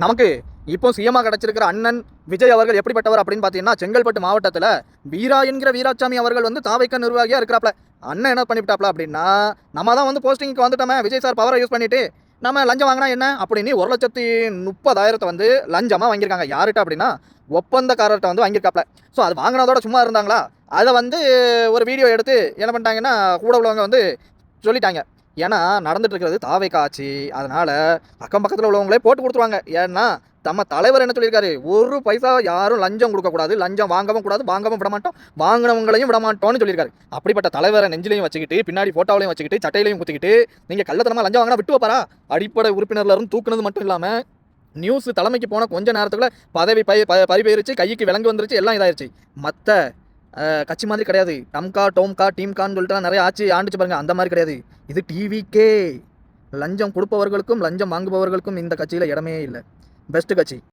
நமக்கு இப்போ சிஎம்மா கிடைச்சிருக்கிற அண்ணன் விஜய் அவர்கள் எப்படிப்பட்டவர் அப்படின்னு பார்த்தீங்கன்னா, செங்கல்பட்டு மாவட்டத்தில் வீரா என்கிற வீராசாமி அவர்கள் வந்து தாவைக்க நிர்வாகியாக இருக்கிறாப்ல. அண்ணன் என்ன பண்ணிவிட்டாப்ல அப்படின்னா, நம்ம தான் வந்து போஸ்டிங்க்கு வந்துட்டோமே, விஜய் சார் பவரை யூஸ் பண்ணிட்டு நம்ம லஞ்சம் வாங்கினா என்ன அப்படின்னு 1,30,000 வந்து லஞ்சமாக வாங்கியிருக்காங்க. யார்கிட்ட அப்படின்னா, ஒப்பந்தக்காரர்கிட்ட வந்து வாங்கியிருக்காப்ல. ஸோ அது வாங்கினதோட சும்மா இருந்தாங்களா, அதை வந்து ஒரு வீடியோ எடுத்து என்ன பண்ணிட்டாங்கன்னா, கூட உள்ளவங்க வந்து சொல்லிட்டாங்க. ஏன்னா நடந்துட்டு இருக்கிறது தாவேக்கா ஆட்சி. அதனால அக்கம் பக்கத்தில் உள்ளவங்களே போட்டு கொடுத்துருவாங்க. ஏன்னா நம்ம தலைவர் என்ன சொல்லியிருக்காரு, ஒரு பைசா யாரும் லஞ்சம் கொடுக்கக்கூடாது, லஞ்சம் வாங்கவும் கூடாது, வாங்கவும் விட மாட்டோம், வாங்கினவங்களையும் விட மாட்டோம்னு சொல்லியிருக்காரு. அப்படிப்பட்ட தலைவரை நெஞ்சிலையும் வச்சுக்கிட்டு, பின்னாடி போட்டோவிலையும் வச்சுக்கிட்டு, சட்டையிலையும் குத்திக்கிட்டு, நீங்கள் கள்ளத்தனமாக லஞ்சம் வாங்கினா விட்டு வைப்பாரா? அடிப்படை உறுப்பினர்ல இருந்து தூக்குனது மட்டும் இல்லாமல் நியூஸ் தலைமைக்கு போன கொஞ்ச நேரத்துக்குள்ள பதவி பறிபெயர்ச்சி, கைக்கு விலங்கு வந்துருச்சு, எல்லாம் இதாயிருச்சு. மற்ற கட்சி மாதிரி கிடையாது. டம்கா டோம்கா டீம்கான்னு சொல்லிட்டு நிறைய ஆட்சி ஆண்டுச்சு பாருங்க, அந்த மாதிரி கிடையாது. இது டிவிக்கே. லஞ்சம் கொடுப்பவர்களுக்கும் லஞ்சம் வாங்குபவர்களுக்கும் இந்த கட்சியில் இடமே இல்லை. பெஸ்ட் கட்சி.